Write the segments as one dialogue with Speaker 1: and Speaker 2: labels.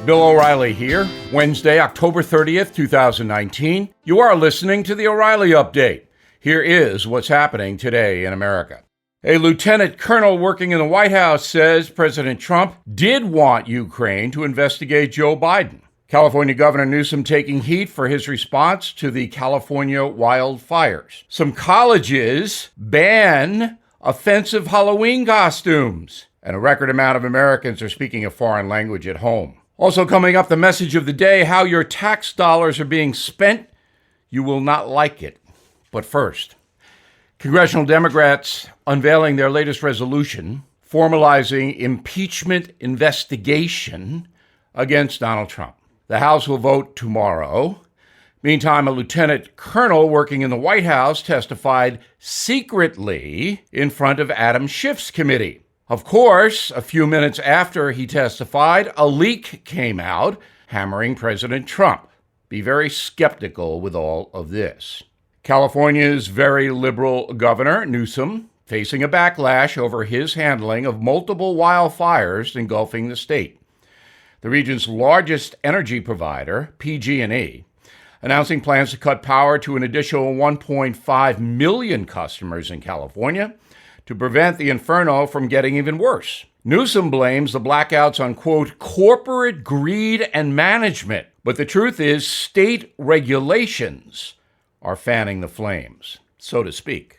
Speaker 1: Bill O'Reilly here. Wednesday, October 30th, 2019. You are listening to the O'Reilly Update. Here is what's happening today in America. A lieutenant colonel working in the White House says President Trump did want Ukraine to investigate Joe Biden. California Governor Newsom taking heat for his response to the California wildfires. Some colleges ban offensive Halloween costumes. And a record amount of Americans are speaking a foreign language at home. Also coming up, the message of the day, how your tax dollars are being spent. You will not like it. But first, congressional Democrats unveiling their latest resolution formalizing impeachment investigation against Donald Trump. The House will vote tomorrow. Meantime, a lieutenant colonel working in the White House testified secretly in front of Adam Schiff's committee. Of course, a few minutes after he testified, a leak came out hammering President Trump. Be very skeptical with all of this. California's very liberal governor, Newsom, facing a backlash over his handling of multiple wildfires engulfing the state. The region's largest energy provider, PG&E, announcing plans to cut power to an additional 1.5 million customers in California to prevent the inferno from getting even worse. Newsom blames the blackouts on, quote, corporate greed and management. But the truth is, state regulations are fanning the flames, so to speak.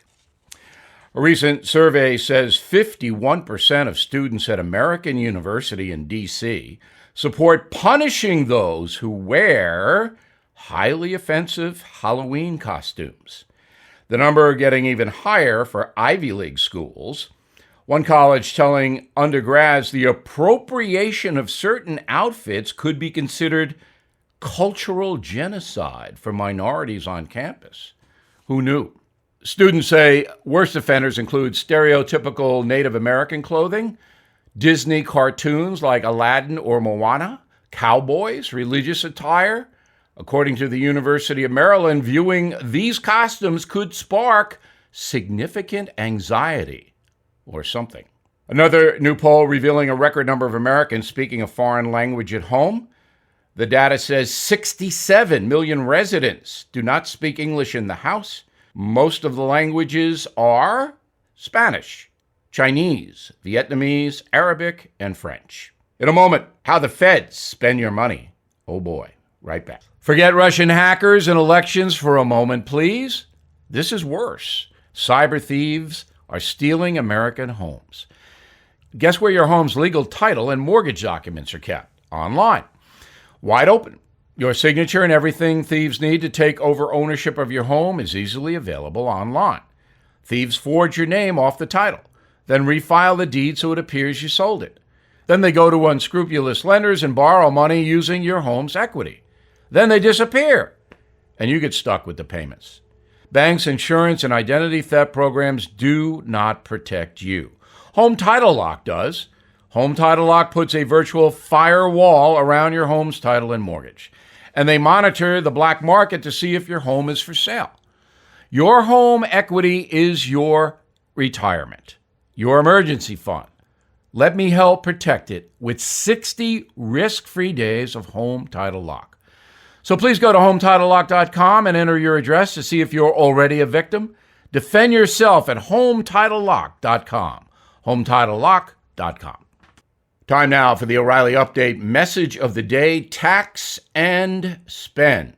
Speaker 1: A recent survey says 51% of students at American University in D.C. support punishing those who wear highly offensive Halloween costumes. The number getting even higher for Ivy League schools. One college telling undergrads the appropriation of certain outfits could be considered cultural genocide for minorities on campus. Who knew? Students say worst offenders include stereotypical Native American clothing, Disney cartoons like Aladdin or Moana, cowboys, religious attire. According to the University of Maryland, viewing these costumes could spark significant anxiety or something. Another new poll revealing a record number of Americans speaking a foreign language at home. The data says 67 million residents do not speak English in the house. Most of the languages are Spanish, Chinese, Vietnamese, Arabic, and French. In a moment, how the feds spend your money. Oh boy, right back. Forget Russian hackers and elections for a moment, please. This is worse. Cyber thieves are stealing American homes. Guess where your home's legal title and mortgage documents are kept? Online. Wide open. Your signature and everything thieves need to take over ownership of your home is easily available online. Thieves forge your name off the title, then refile the deed so it appears you sold it. Then they go to unscrupulous lenders and borrow money using your home's equity. Then they disappear, and you get stuck with the payments. Banks, insurance, and identity theft programs do not protect you. Home Title Lock does. Home Title Lock puts a virtual firewall around your home's title and mortgage, and they monitor the black market to see if your home is for sale. Your home equity is your retirement, your emergency fund. Let me help protect it with 60 risk-free days of Home Title Lock. So please go to HomeTitleLock.com and enter your address to see if you're already a victim. Defend yourself at HomeTitleLock.com. HomeTitleLock.com. Time now for the O'Reilly Update message of the day, tax and spend.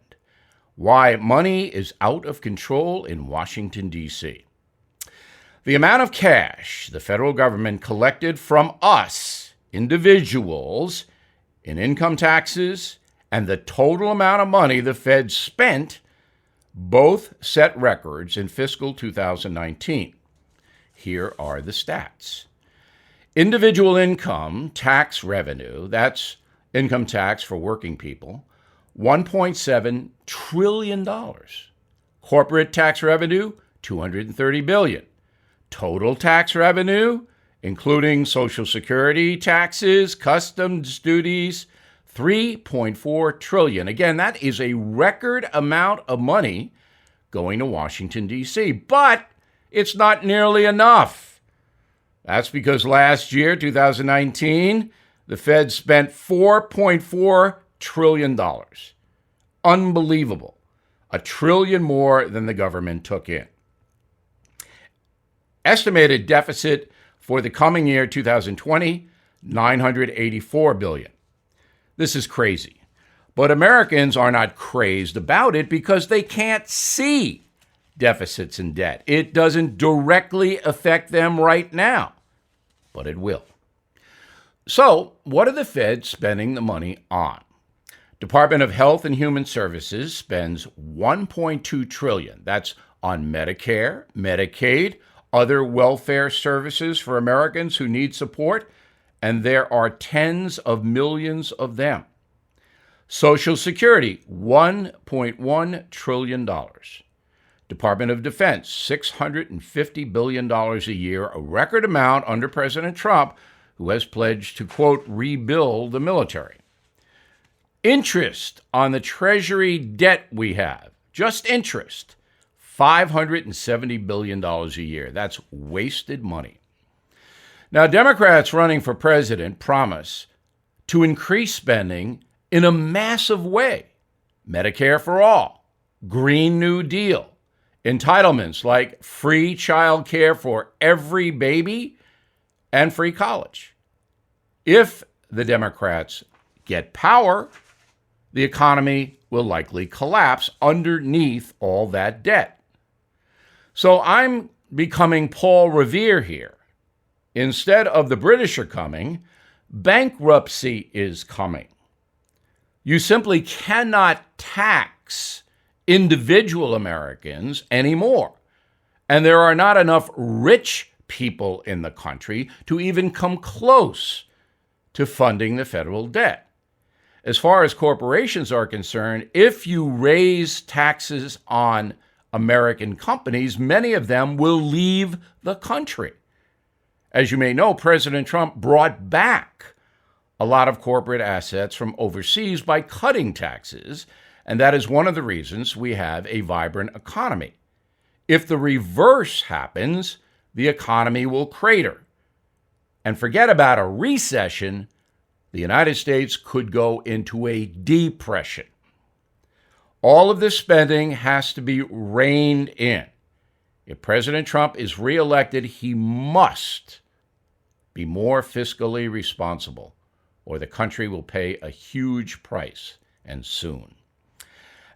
Speaker 1: Why money is out of control in Washington, D.C. The amount of cash the federal government collected from us, individuals, in income taxes, and the total amount of money the Fed spent both set records in fiscal 2019. Here are the stats. Individual income tax revenue, that's income tax for working people, $1.7 trillion. Corporate tax revenue, $230 billion. Total tax revenue, including Social Security taxes, customs duties, $3.4 trillion. Again, that is a record amount of money going to Washington, D.C., but it's not nearly enough. That's because last year, 2019, the Fed spent $4.4 trillion. Unbelievable. $1 trillion more than the government took in. Estimated deficit for the coming year, 2020, $984 billion. This is crazy. But Americans are not crazed about it because they can't see deficits and debt. It doesn't directly affect them right now, but it will. So, what are the Fed spending the money on? Department of Health and Human Services spends $1.2 trillion. That's on Medicare, Medicaid, other welfare services for Americans who need support, and there are tens of millions of them. Social Security, $1.1 trillion. Department of Defense, $650 billion a year, a record amount under President Trump, who has pledged to, quote, rebuild the military. Interest on the Treasury debt we have, just interest, $570 billion a year. That's wasted money. Now, Democrats running for president promise to increase spending in a massive way. Medicare for all, Green New Deal, entitlements like free child care for every baby and free college. If the Democrats get power, the economy will likely collapse underneath all that debt. So I'm becoming Paul Revere here. Instead of the British are coming, bankruptcy is coming. You simply cannot tax individual Americans anymore. And there are not enough rich people in the country to even come close to funding the federal debt. As far as corporations are concerned, if you raise taxes on American companies, many of them will leave the country. As you may know, President Trump brought back a lot of corporate assets from overseas by cutting taxes, and that is one of the reasons we have a vibrant economy. If the reverse happens, the economy will crater. And forget about a recession, the United States could go into a depression. All of this spending has to be reined in. If President Trump is reelected, he must be more fiscally responsible, or the country will pay a huge price, and soon.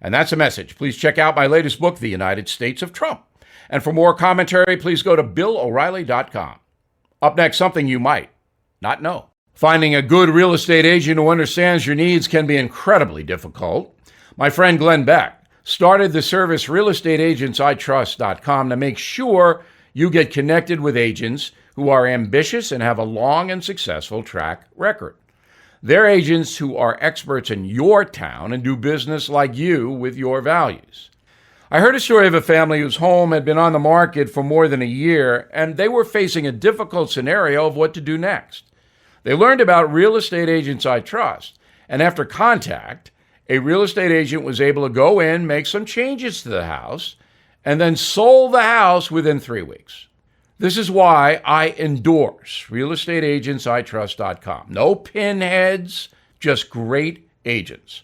Speaker 1: And that's a message. Please check out my latest book, The United States of Trump. And for more commentary, please go to BillO'Reilly.com. Up next, something you might not know. Finding a good real estate agent who understands your needs can be incredibly difficult. My friend Glenn Beck started the service realestateagentsitrust.com to make sure you get connected with agents who are ambitious and have a long and successful track record. They're agents who are experts in your town and do business like you with your values. I heard a story of a family whose home had been on the market for more than a year, and they were facing a difficult scenario of what to do next. They learned about Real Estate Agents I Trust, and after contact, a real estate agent was able to go in, make some changes to the house, and then sold the house within 3 weeks. This is why I endorse realestateagentsitrust.com. No pinheads, just great agents.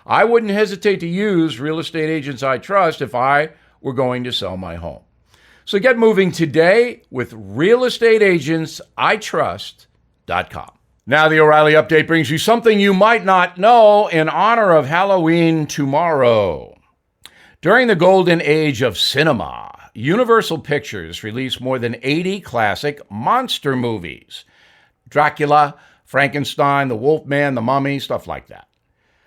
Speaker 1: I wouldn't hesitate to use Real Estate Agents I Trust if I were going to sell my home. So get moving today with realestateagentsitrust.com. Now the O'Reilly Update brings you something you might not know in honor of Halloween tomorrow. During the golden age of cinema, Universal Pictures released more than 80 classic monster movies. Dracula, Frankenstein, the Wolfman, the Mummy, stuff like that.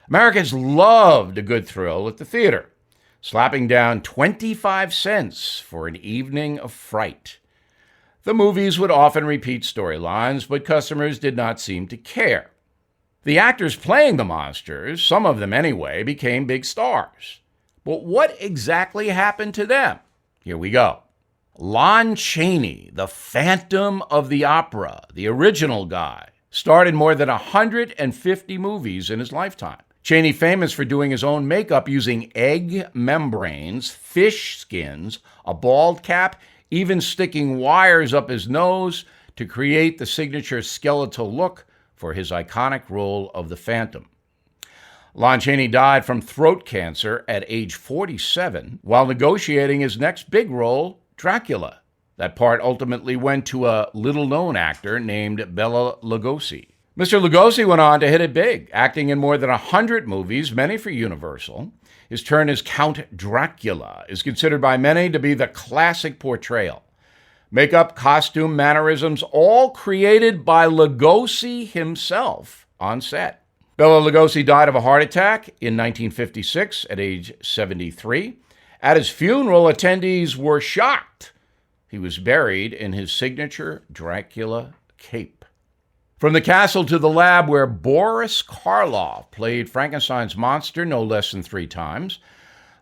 Speaker 1: Americans loved a good thrill at the theater, slapping down 25 cents for an evening of fright. The movies would often repeat storylines, but customers did not seem to care. The actors playing the monsters, some of them anyway, became big stars. But what exactly happened to them? Here we go. Lon Chaney, the Phantom of the Opera, the original guy, starred in more than 150 movies in his lifetime. Chaney, famous for doing his own makeup using egg membranes, fish skins, a bald cap, even sticking wires up his nose to create the signature skeletal look for his iconic role of the Phantom. Lon Chaney died from throat cancer at age 47 while negotiating his next big role, Dracula. That part ultimately went to a little-known actor named Bela Lugosi. Mr. Lugosi went on to hit it big, acting in more than 100 movies, many for Universal. His turn as Count Dracula is considered by many to be the classic portrayal. Makeup, costume, mannerisms, all created by Lugosi himself on set. Bela Lugosi died of a heart attack in 1956 at age 73. At his funeral, attendees were shocked. He was buried in his signature Dracula cape. From the castle to the lab, where Boris Karloff played Frankenstein's monster no less than 3 times.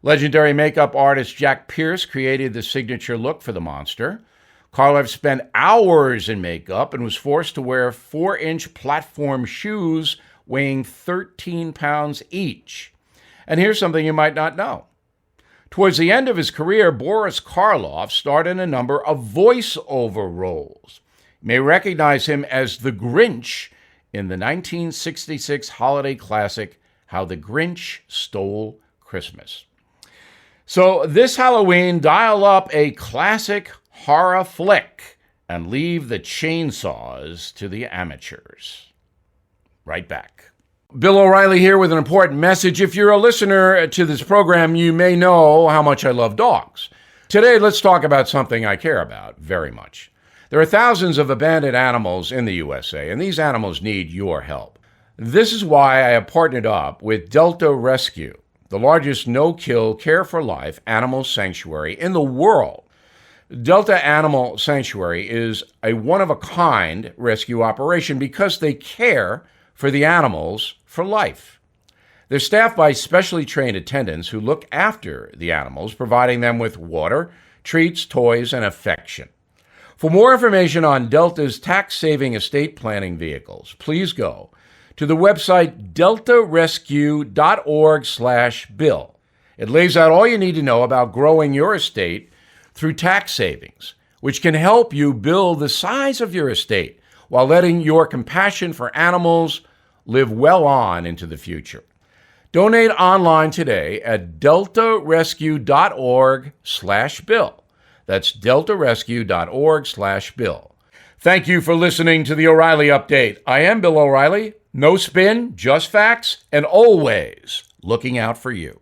Speaker 1: Legendary makeup artist Jack Pierce created the signature look for the monster. Karloff spent hours in makeup and was forced to wear 4-inch platform shoes weighing 13 pounds each. And here's something you might not know. Towards the end of his career, Boris Karloff starred in a number of voice-over roles. You may recognize him as the Grinch in the 1966 holiday classic, How the Grinch Stole Christmas. So this Halloween, dial up a classic horror flick and leave the chainsaws to the amateurs. Right back. Bill O'Reilly here with an important message. If you're a listener to this program, you may know how much I love dogs. Today, let's talk about something I care about very much. There are thousands of abandoned animals in the USA, and these animals need your help. This is why I have partnered up with Delta Rescue, the largest no-kill, care-for-life animal sanctuary in the world. Delta Animal Sanctuary is a one-of-a-kind rescue operation because they care for the animals for life. They're staffed by specially trained attendants who look after the animals, providing them with water, treats, toys, and affection. For more information on Delta's tax-saving estate planning vehicles, please go to the website deltarescue.org/bill. It lays out all you need to know about growing your estate through tax savings, which can help you build the size of your estate while letting your compassion for animals live well on into the future. Donate online today at deltarescue.org/bill. That's deltarescue.org/bill. Thank you for listening to the O'Reilly Update. I am Bill O'Reilly. No spin, just facts, and always looking out for you.